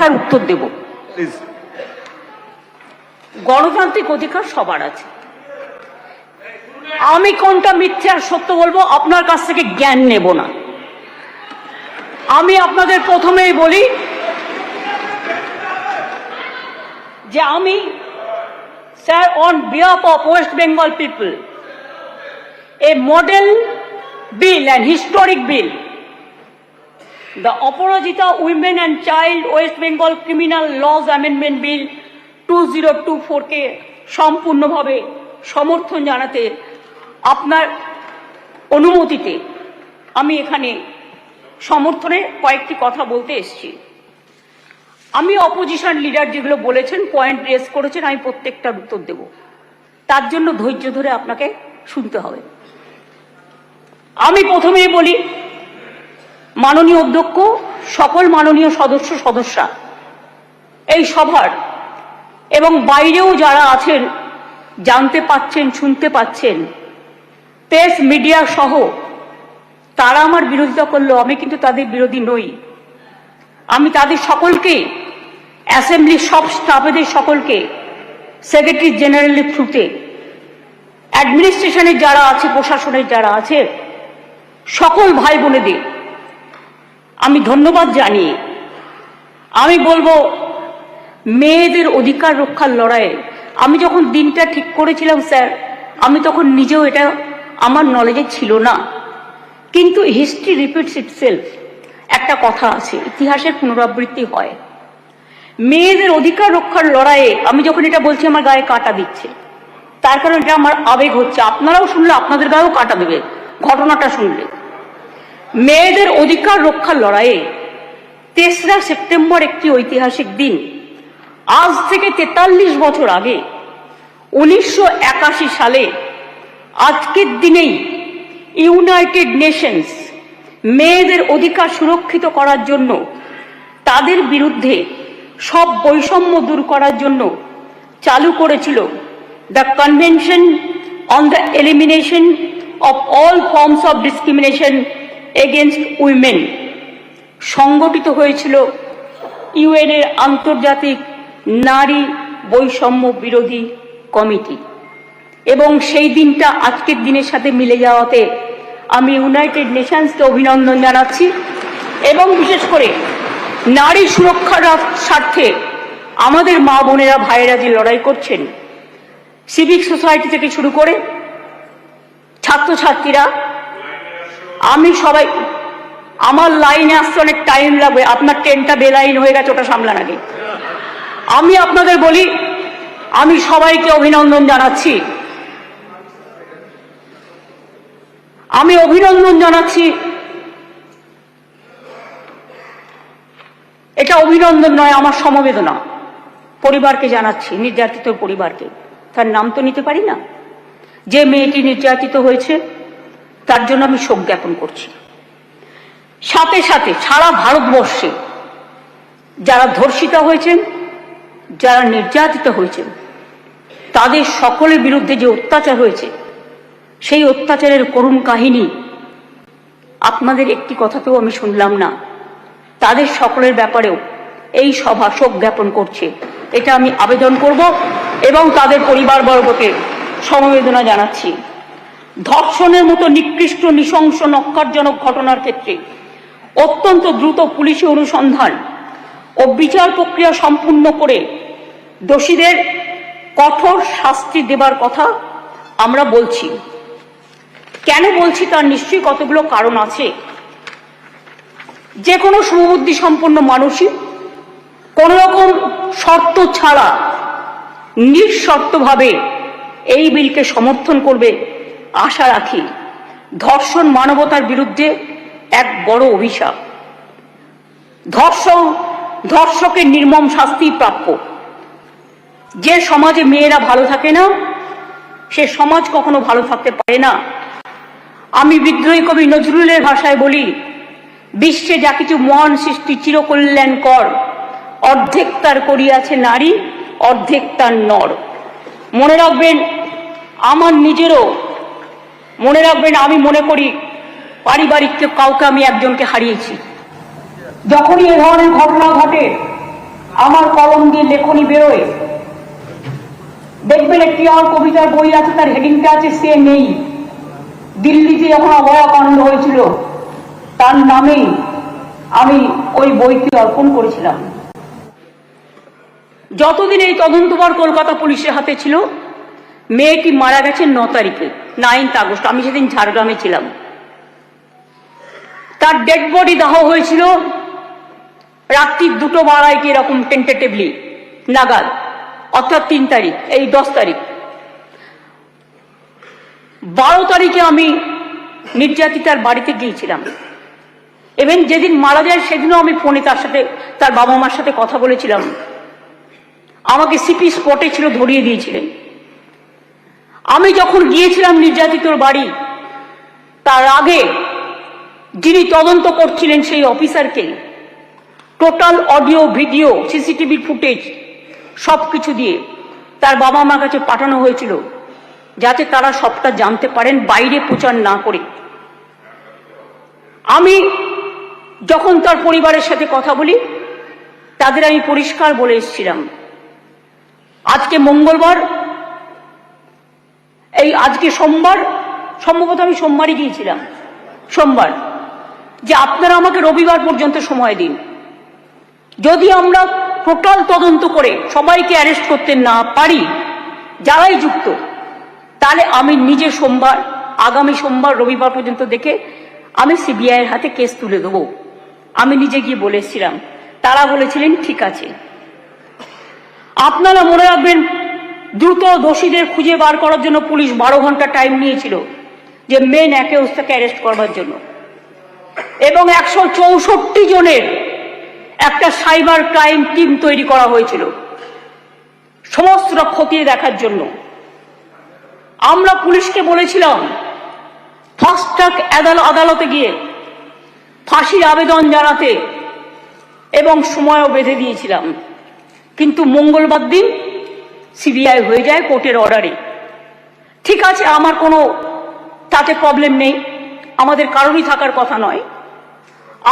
কথার উত্তর দেব। গণতান্ত্রিক অধিকার সবার আছে। আমি কোনটা মিথ্যে আর সত্য বলবো, আপনার কাছ থেকে জ্ঞান নেব না। আমি আপনাদের প্রথমেই বলি যে আমি, sir, on behalf of West Bengal people, a model bill and historic bill, the Aparajita Women and Child West Bengal Criminal Laws Amendment Bill 2024 কে সম্পূর্ণভাবে সমর্থন জানাতে আপনার অনুমতিতে আমি এখানে সমর্থনে কয়েকটি কথা বলতে এসেছি। আমি অপোজিশন লিডার যেগুলো বলেছেন, পয়েন্ট রেজ করেছেন, আমি প্রত্যেকটার উত্তর দেব। তার জন্য ধৈর্য ধরে আপনাকে শুনতে হবে। আমি প্রথমেই বলি, মাননীয় অধ্যক্ষ, সকল মাননীয় সদস্যরা, এই সভার এবং বাইরেও যারা আছেন, জানতে পাচ্ছেন, শুনতে পাচ্ছেন, প্রেস মিডিয়া সহ, তারা আমার বিরোধিতা করলেও আমি কিন্তু তাদের বিরোধী নই। আমি তাদের সকলকে, অ্যাসেম্বলির সব স্টাফেদের সকলকে, সেক্রেটারি জেনারেলের থ্রুতে, অ্যাডমিনিস্ট্রেশনের যারা আছে, প্রশাসনের যারা আছে, সকল ভাই বোনেদের আমি ধন্যবাদ জানিয়ে আমি বলবো, মেয়েদের অধিকার রক্ষার লড়াইয়ে আমি যখন দিনটা ঠিক করেছিলাম স্যার, আমি তখন নিজেও এটা আমার নলেজে ছিল না, কিন্তু হিস্ট্রি রিপিটস ইটসেলফ, একটা কথা আছে, ইতিহাসের পুনরাবৃত্তি হয়। মেয়েদের অধিকার রক্ষার লড়াইয়ে আমি যখন এটা বলছি, আমার গায়ে কাঁটা দিচ্ছে, তার কারণ এটা আমার আবেগ হচ্ছে। আপনারাও শুনলে আপনাদের গায়েও কাঁটা দেবে ঘটনাটা শুনলে। মেয়েদের অধিকার রক্ষার লড়াইয়ে 3রা সেপ্টেম্বর একটি ঐতিহাসিক দিন। আজ থেকে 43 বছর আগে 1981 সালে আজকের দিনেই ইউনাইটেড নেশনস মেয়েদের অধিকার সুরক্ষিত করার জন্য, তাদের বিরুদ্ধে সব বৈষম্য দূর করার জন্য চালু করেছিল the convention on the elimination of all forms of discrimination against women. সংগঠিত হয়েছিল ইউএনের আন্তর্জাতিক নারী বৈষম্য বিরোধী কমিটি, এবং সেই দিনটা আজকের দিনের সাথে মিলে যাওয়াতে আমি ইউনাইটেড নেশনসকে অভিনন্দন জানাচ্ছি। এবং বিশেষ করে নারী সুরক্ষার স্বার্থে আমাদের মা বোনেরা, ভাইয়েরা যে লড়াই করছেন, সিভিক সোসাইটি থেকে শুরু করে ছাত্রছাত্রীরা, আমি সবাই, আমার লাইনে আসতে অনেক টাইম লাগবে, আপনার ট্রেনটা বেলাইন হয়ে গেছে, ওটা সামলান আগে। আমি আপনাদের বলি, আমি সবাইকে অভিনন্দন জানাচ্ছি। আমি অভিনন্দন জানাচ্ছি, এটা অভিনন্দন নয়, আমার সমবেদনা পরিবারকে জানাচ্ছি, নির্যাতিত পরিবারকে। তার নাম তো নিতে পারি না, যে মেয়েটি নির্যাতিত হয়েছে তার জন্য আমি শোক জ্ঞাপন করছি। সাথে সাথে সারা ভারতবর্ষে যারা ধর্ষিতা হয়েছেন, যারা নির্যাতিত হয়েছেন, তাদের সকলের বিরুদ্ধে যে অত্যাচার হয়েছে, সেই অত্যাচারের করুণ কাহিনী আপনাদের একটি কথাতেও আমি শুনলাম না। তাদের সকলের ব্যাপারেও এই সভা শোক জ্ঞাপন করছে, এটা আমি আবেদন করব এবং তাদের পরিবারবর্গকে সমবেদনা জানাচ্ছি। ধর্ষণের মতো নিকৃষ্ট, নৃশংস, নক্কারজনক ঘটনার ক্ষেত্রে অত্যন্ত দ্রুত পুলিশি অনুসন্ধান ও বিচার প্রক্রিয়া সম্পূর্ণ করে দোষীদের কঠোর শাস্তি দেবার কথা আমরা বলছি। কেন বলছি তার নিশ্চয়ই কতগুলো কারণ আছে। যে কোনো সুবুদ্ধি সম্পন্ন মানুষই কোন রকম শর্ত ছাড়া নিঃশর্তভাবে এই বিলকে সমর্থন করবে আশা রাখি। ধর্ষণ মানবতার বিরুদ্ধে এক বড় অভিশাপ। ধর্ষকের নির্মম শাস্তি প্রাপ্য। যে সমাজে মেয়েরা ভালো থাকে না, সে সমাজ কখনো ভালো থাকতে পারে না। আমি বিদ্রোহী কবি নজরুলের ভাষায় বলি, বিশ্বে যা কিছু মহান সৃষ্টি চিরকল্যাণকর, অর্ধেক তার করিয়াছে নারী, অর্ধেক তার নর। মনে রাখবেন, আমার নিজেরও মনে রাখবেন, আমি মনে করি পারিবারিক কাউকে আমি একজনকে হারিয়েছি। যখনই এ ধরনের ঘটনা ঘটে আমার কলম দিয়ে লেখনী বেরোয়, দেখবেন একটি আমার কবিতার বই আছে, তার হেডিংটা আছে সে নেই। দিল্লিতে যখন অভয়াকাণ্ড হয়েছিল তার নামেই আমি ওই বইটি অর্পণ করেছিলাম। যতদিন এই তদন্তভার কলকাতা পুলিশের হাতে ছিল, মেয়েটি মারা গেছে 9 তারিখে, 9 আগস্ট। আমি সেদিন ঝাড়গ্রামে ছিলাম। তার ডেড বডি দাহ হয়েছিল রাত্রি 2:02 এরকম টেন্টেটিভলি নাগাদ, অর্থাৎ 3 তারিখ, এই 10 তারিখ। 12 তারিখে আমি নির্যাতিতার বাড়িতে গিয়েছিলাম। এবং যেদিন মারা যায় সেদিনও আমি ফোনে তার সাথে, তার বাবা মার সাথে কথা বলেছিলাম। আমাকে সিপি স্পটে ছিল, ধরিয়ে দিয়েছিলেন। আমি যখন গিয়েছিলাম নির্যাতিতর বাড়ি, তার আগে যিনি তদন্ত করছিলেন সেই অফিসারকে total audio, video, CCTV footage সবকিছু দিয়ে তার বাবা মার কাছে পাঠানো হয়েছিল, যাতে তারা সবটা জানতে পারেন, বাইরে প্রচার না করে। আমি যখন তার পরিবারের সাথে কথা বলি, তাদের আমি পরিষ্কার বলে এসেছিলাম, আজকে মঙ্গলবার, এই আজকে সোমবার, সম্ভবত আমি সোমবারই গিয়েছিলাম, সোমবার, যে আপনারা আমাকে রবিবার পর্যন্ত সময় দিন। যদি আমরা টোটাল তদন্ত করে সবাইকে অ্যারেস্ট করতে না পারি, যারাই যুক্ত, তাহলে আমি নিজে সোমবার, আগামী সোমবার, রবিবার পর্যন্ত দেখে আমি সিবিআই এর হাতে কেস তুলে দেবো। আমি নিজে গিয়ে বলে এসেছিলাম। তারা বলেছিলেন ঠিক আছে। আপনারা মনে রাখবেন, দ্রুত দোষীদের খুঁজে বার করার জন্য পুলিশ 12 ঘন্টা টাইম নিয়েছিল, যে মেন অ্যাকিউজটাকে অ্যারেস্ট করবার জন্য, এবং 164 জনের একটা সাইবার ক্রাইম টিম তৈরি করা হয়েছিল সমস্ত খতিয়ে দেখার জন্য। আমরা পুলিশকে বলেছিলাম ফাস্ট ট্র্যাক আদালতে গিয়ে ফাঁসির আবেদন জানাতে, এবং সময়ও বেঁধে দিয়েছিলাম। কিন্তু মঙ্গলবার দিন সিবিআই হয়ে যায় কোর্টের অর্ডারে। ঠিক আছে, আমার কোনো তাতে প্রবলেম নেই, আমাদের কারোরই থাকার কথা নয়।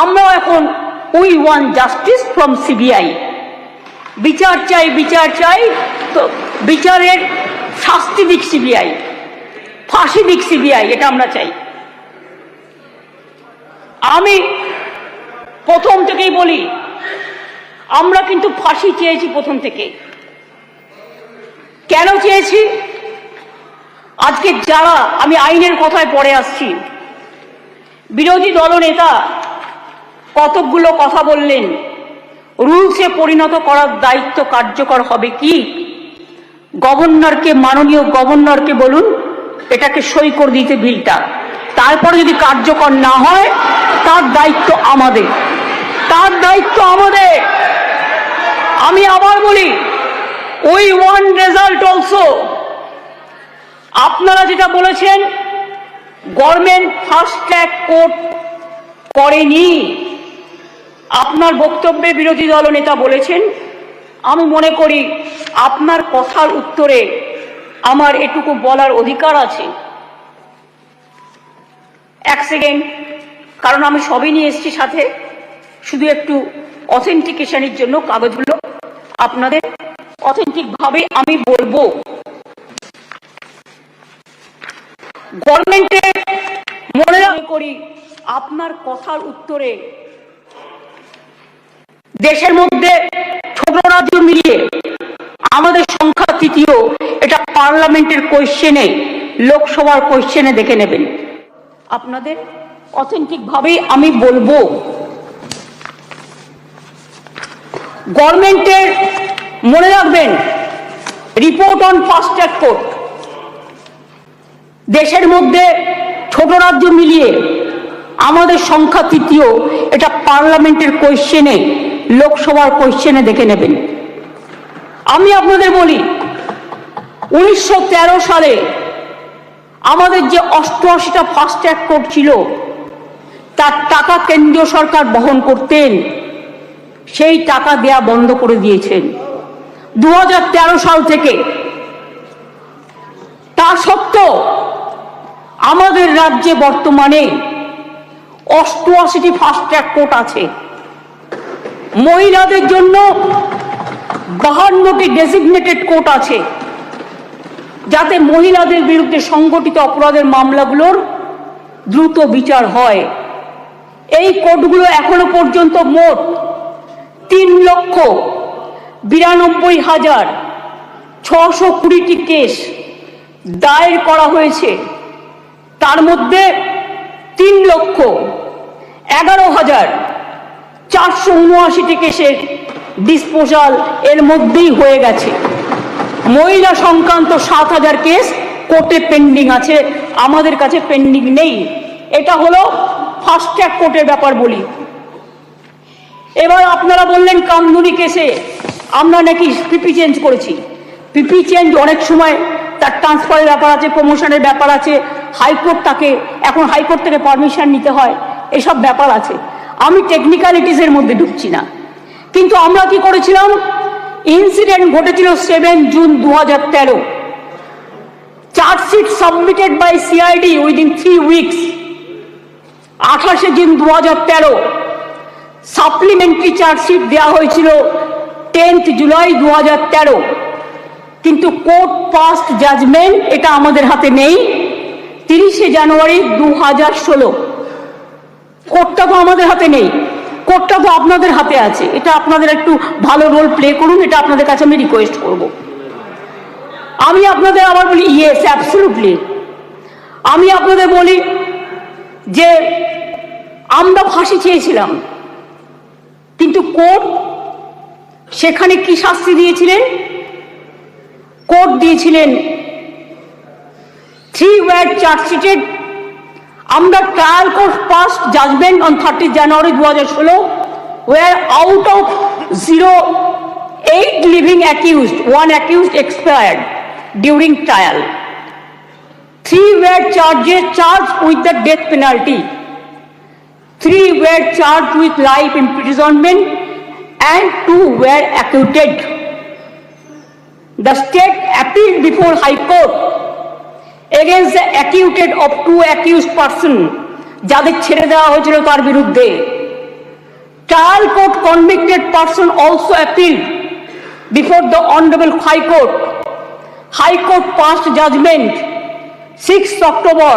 আমরাও এখন we want justice from CBI. বিচার চাই, বিচার চাই, তো বিচারের শাস্তি দিক সিবিআই, ফাঁসি দিক সিবিআই, এটা আমরা চাই। আমি প্রথম থেকেই বলি, আমরা কিন্তু ফাঁসি চেয়েছি প্রথম থেকে। কেন চেয়েছি? আজকে যারা, আমি আইনের কথায় পরে আসছি, বিরোধী দলনেতা কতকগুলো কথা বললেন, রুলসে পরিণত করার দায়িত্ব কার্যকর হবে কি? গভর্নরকে, মাননীয় গভর্নরকে বলুন এটাকে সই করে দিতে বিলটা, তারপরে যদি কার্যকর না হয় তার দায়িত্ব আমাদের, তার দায়িত্ব আমাদের। আমি আবার বলি, উই ওয়ান্ট রেজাল্ট অলসো। আপনারা যেটা বলেছেন গভর্নমেন্ট ফাস্ট ট্র্যাক কোর্ট করেনি, আপনার বক্তব্যে বিরোধী দলনেতা বলেছেন। আমি মনে করি আপনার কথার উত্তরে আমার এটুকু বলার অধিকার আছে। এক সেকেন্ড, কারণ আমি সবই নিয়ে এসেছি সাথে, শুধু একটু অথেন্টিকেশনের জন্য কাগজগুলো আপনাদের অথেন্টিক ভাবে আমি বলবো। গভর্নমেন্টের মনে করি আপনার কথার উত্তরে দেশের মধ্যে ছোট রাজ্য মিলিয়ে আমাদের সংখ্যা তৃতীয়, এটা পার্লামেন্টের কোয়েশ্চেনে, লোকসভার কোয়েশ্চেনে দেখে নেবেন। আপনাদের অথেন্টিক ভাবেই আমি বলবো। গভর্নমেন্টের মনে রাখবেন, report on fast track court, দেশের মধ্যে ছোট রাজ্য মিলিয়ে আমাদের সংখ্যা তৃতীয়, এটা পার্লামেন্টের কোয়েশ্চেনে, লোকসভার কোয়েশ্চেনে দেখে নেবেন। আমি আপনাদের বলি, 1913 সালে আমাদের যে 88টা ফাস্ট ট্র্যাক কোর্ট ছিল, তার টাকা কেন্দ্রীয় সরকার বহন করতেন, সেই টাকা দেয়া বন্ধ করে দিয়েছেন 2013 সাল থেকে। তা সত্ত্বেও আমাদের রাজ্যে বর্তমানে 88টি ফাস্ট ট্র্যাক কোর্ট আছে। মহিলাদের জন্য 52টি ডেজিগনেটেড কোর্ট আছে যাতে মহিলাদের বিরুদ্ধে সংগঠিত অপরাধের মামলাগুলোর দ্রুত বিচার হয়। এই কোর্টগুলো এখনো পর্যন্ত মোট 3,92,620টি কেস দায়ের করা হয়েছে। তার মধ্যে 3,11,479টি কেসের ডিসপোজাল এর মধ্যেই হয়ে গেছে। মহিলা সংক্রান্ত 7,000 কেস কোর্টে পেন্ডিং আছে, আমাদের কাছে পেন্ডিং নেই। এটা হলো ফাস্ট ট্র্যাক কোর্টের ব্যাপার বলি। এবার আপনারা বললেন কামদুনি কেসে আমরা নাকি পিপি চেঞ্জ করেছি। পিপি চেঞ্জ অনেক সময় তার ট্রান্সফারের ব্যাপার আছে, প্রমোশনের ব্যাপার আছে, হাইকোর্ট তাকে এখন হাইকোর্ট থেকে পারমিশন নিতে হয়, এসব ব্যাপার আছে। আমি টেকনিক্যালিটিসের মধ্যে ঢুকছি না। কিন্তু আমরা কি করেছিলাম, ইনসিডেন্ট ঘটেছিল 7 June 2013। Chargesheet submitted by CID within 3 weeks 28 June 2013। Supplementary chargesheet দেওয়া হয়েছিল 10 জুলাই 2013। কিন্তু কোর্ট পাস্ট জাজমেন্ট এটা আমাদের হাতে নেই 30 জানুয়ারি 2016। কোর্টটা তো আমাদের হাতে নেই, কোর্টটা তো আপনাদের হাতে আছে। এটা আপনাদের একটু ভালো রোল প্লে করুন, এটা আপনাদের কাছে আমি রিকোয়েস্ট করব। আমি আপনাদের আবার বলি ইয়েস অ্যাবসলিউটলি। আমি আপনাদের বলি যে আমরা ফাঁসি চেয়েছিলাম, কিন্তু কোর্ট সেখানে কি শাস্তি দিয়েছিলেন? কোর্ট দিয়েছিলেন 3 were চার্জশিটেড আমরা trial court passed judgement on 30 January 2016 where out of 8 living accused, 1 accused expired during trial. 3 were charged with the death penalty. 3 were charged with life imprisonment and 2 were acquitted. The state appealed before High Court against the acquitted of 2 accused persons যাদের ছেড়ে দেওয়া হয়েছিল তার বিরুদ্ধে। Trial court convicted person also appealed before the Honorable High Court. High Court passed judgment 6 October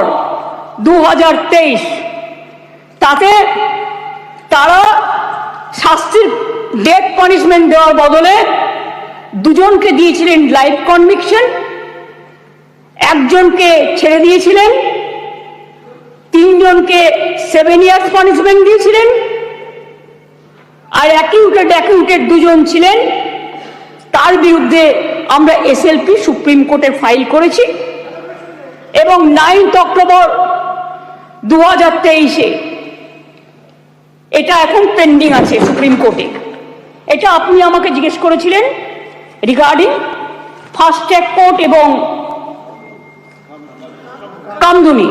2023। তাতে তারা শাস্তির death punishment দেওয়ার বদলে দুজনকে দিয়েছিলেন লাইফ কনভিকশন, একজনকে ছেড়ে দিয়েছিলেন, 3 জনকে 7 ইয়ার্স পানিশমেন্ট দিয়েছিলেন। আর অ্যাকিউটেড 2 জন ছিলেন, তার বিরুদ্ধে আমরা এসএলপি সুপ্রিম কোর্টে ফাইল করেছি এবং 9 অক্টোবর 2023 এটা এখন পেন্ডিং আছে সুপ্রিম কোর্টে। এটা আপনি আমাকে জিজ্ঞেস করেছিলেন রিগার্ডিং ফাস্ট ট্র্যাক কোর্ট এবং কামদুনি।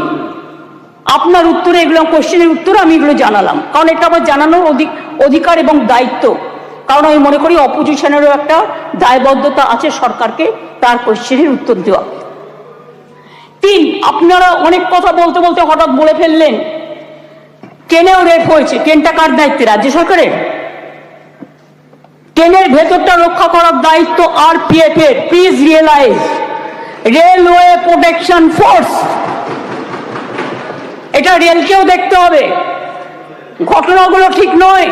আপনার উত্তরে এগুলো কোশ্চেনের উত্তরে আমি এগুলো জানালাম, কারণ এটা আমার জানানোর অধিকার এবং দায়িত্ব। কারণ আমি মনে করি অপোজিশনেরও একটা দায়বদ্ধতা আছে সরকারকে তার কোশ্চেনের উত্তর দেওয়া। 3, আপনারা অনেক কথা বলতে বলতে হঠাৎ বলে ফেললেন ট্রেনেও রেপ হয়েছে। ট্রেনটা কার দায়িত্বে? রাজ্য সরকারের। ট্রেনের ভেতরটা রক্ষা করার দায়িত্ব আরপিএফ এর। Please realise, Railway Protection Force. এটা রেলকেও দেখতে হবে, ঘটনাগুলো ঠিক নয়।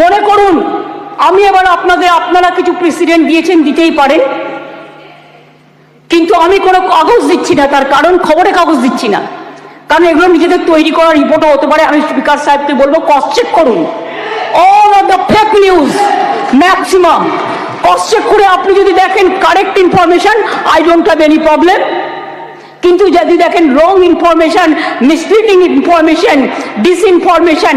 মনে করুন আমি এবার আপনারা কিছু প্রেসিডেন্ট দিয়েছেন, দিতেই পারেন, কিন্তু আমি কোনো কাগজ দিচ্ছি না। তার কারণ খবরে কাগজ দিচ্ছি না, কারণ এগুলো নিজেদের তৈরি করা রিপোর্টও হতে পারে। আমি স্পিকার সাহেবকে বলবো ক্রস চেক করুন all of the fake news, maximum cross check করে আপনি যদি দেখেন correct information, I don't have any problem. কিন্তু যদি দেখেন wrong information, misleading information, disinformation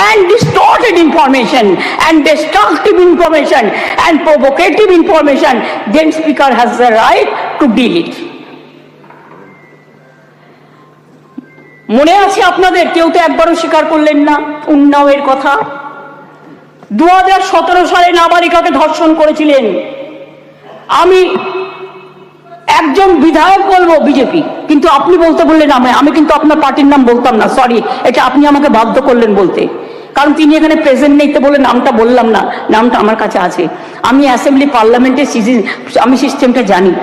and distorted information and destructive information and provocative information, then speaker has the right to deal it. মনে আছে আপনাদের? কেউ তো একবারও স্বীকার করলেন না উন্নাওয়ের কথা। 2017 সালে নাবালিকাকে ধর্ষণ করেছিলেন। আমি একজন বিধায়ক বলবো বিজেপি, কিন্তু আপনি বলতে বললেন আমি কিন্তু আপনার পার্টির নাম বলতাম না, সরি, এটা আপনি আমাকে বাধ্য করলেন বলতে। কারণ তিনি এখানে প্রেজেন্ট নেই তো বলে নামটা বললাম না, নামটা আমার কাছে আছে। আমি অ্যাসেম্বলি পার্লামেন্টের আমি সিস্টেমটা জানি।